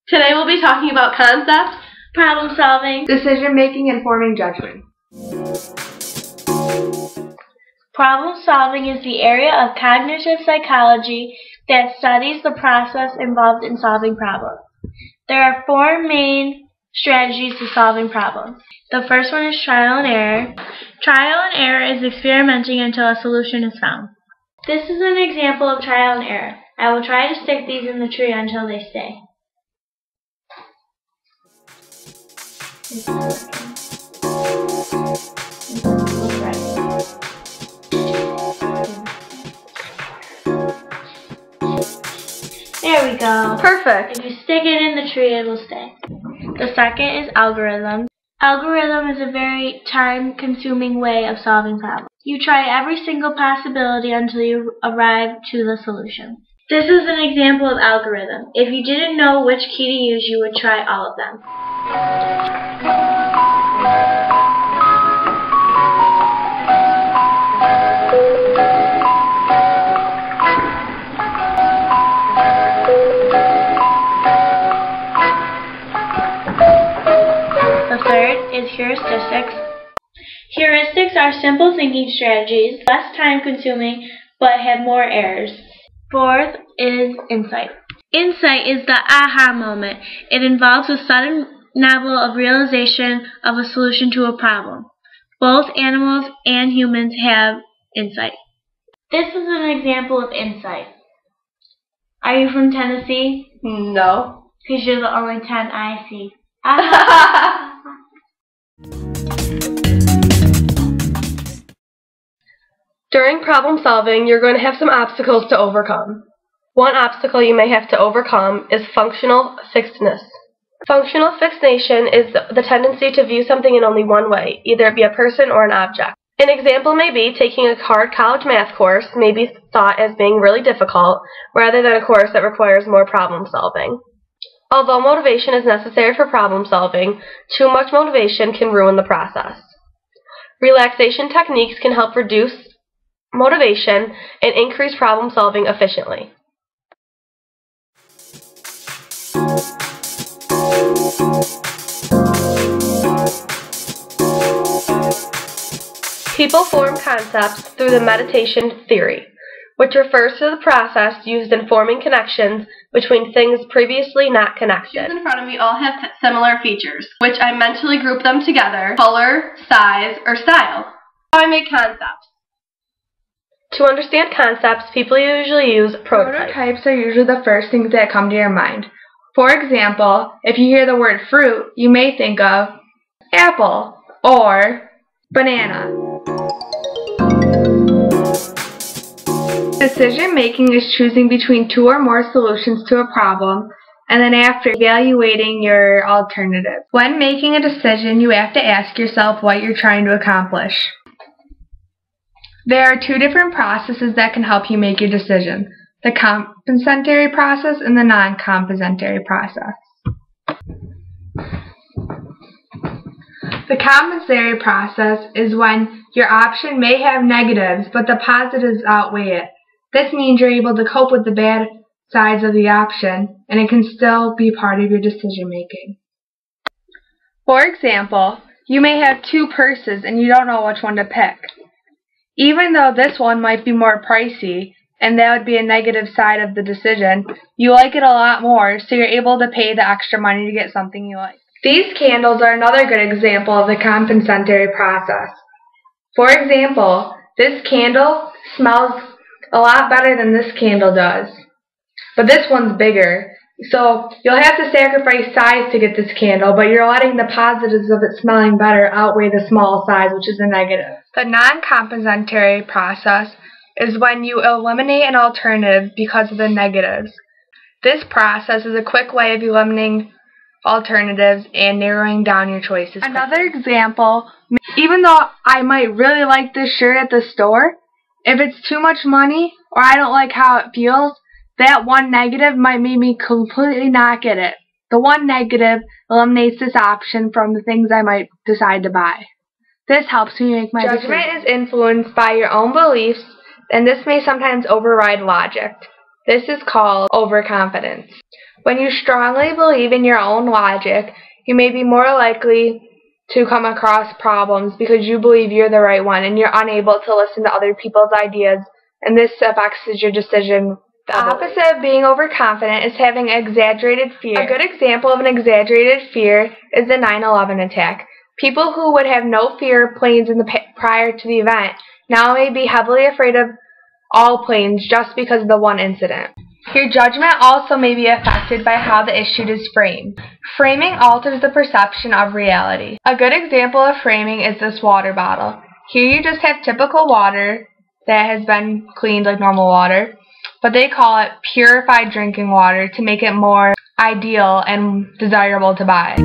Today we'll be talking about concepts, problem solving, decision making, and forming judgment. Problem solving is the area of cognitive psychology that studies the process involved in solving problems. There are four main strategies to solving problems. The first one is trial and error. Trial and error is experimenting until a solution is found. This is an example of trial and error. I will try to stick these in the tree until they stay. There we go. Perfect. If you stick it in the tree, it will stay. The second is algorithm. Algorithm is a very time-consuming way of solving problems. You try every single possibility until you arrive to the solution. This is an example of algorithm. If you didn't know which key to use, you would try all of them. The third is heuristics. Heuristics are simple thinking strategies, less time-consuming, but have more errors. Fourth is insight. Insight is the aha moment. It involves a sudden novel of realization of a solution to a problem. Both animals and humans have insight. This is an example of insight. Are you from Tennessee? No. Because you're the only 10 I see. During problem solving, you're going to have some obstacles to overcome. One obstacle you may have to overcome is functional fixedness. Functional fixation is the tendency to view something in only one way, either it be a person or an object. An example may be taking a hard college math course may be thought as being really difficult, rather than a course that requires more problem solving. Although motivation is necessary for problem solving, too much motivation can ruin the process. Relaxation techniques can help reduce motivation and increase problem solving efficiently. People form concepts through the meditation theory, which refers to the process used in forming connections between things previously not connected. These in front of me all have similar features, which I mentally group them together: color, size, or style. How I make concepts. To understand concepts, people usually use prototypes. Prototypes are usually the first things that come to your mind. For example, if you hear the word fruit, you may think of apple or banana. Decision making is choosing between two or more solutions to a problem, and then after evaluating your alternatives. When making a decision, you have to ask yourself what you're trying to accomplish. There are two different processes that can help you make your decision: the compensatory process and the non-compensatory process. The compensatory process is when your option may have negatives, but the positives outweigh it. This means you're able to cope with the bad sides of the option, and it can still be part of your decision making. For example, you may have two purses and you don't know which one to pick. Even though this one might be more pricey, and that would be a negative side of the decision, you like it a lot more, so you're able to pay the extra money to get something you like. These candles are another good example of the compensatory process. For example, this candle smells a lot better than this candle does, but this one's bigger. So you'll have to sacrifice size to get this candle, but you're letting the positives of it smelling better outweigh the small size, which is a negative. The non-compensatory process is when you eliminate an alternative because of the negatives. This process is a quick way of eliminating alternatives and narrowing down your choices. Another example, even though I might really like this shirt at the store, if it's too much money or I don't like how it feels, that one negative might make me completely not get it. The one negative eliminates this option from the things I might decide to buy. This helps me make my decision. Judgment is influenced by your own beliefs, and this may sometimes override logic. This is called overconfidence. When you strongly believe in your own logic, you may be more likely to come across problems because you believe you're the right one and you're unable to listen to other people's ideas, and this affects your decision. The opposite of being overconfident is having exaggerated fear. A good example of an exaggerated fear is the 9/11 attack. People who would have no fear of planes prior to the event now may be heavily afraid of all planes just because of the one incident. Your judgment also may be affected by how the issue is framed. Framing alters the perception of reality. A good example of framing is this water bottle. Here you just have typical water that has been cleaned like normal water, but they call it purified drinking water to make it more ideal and desirable to buy.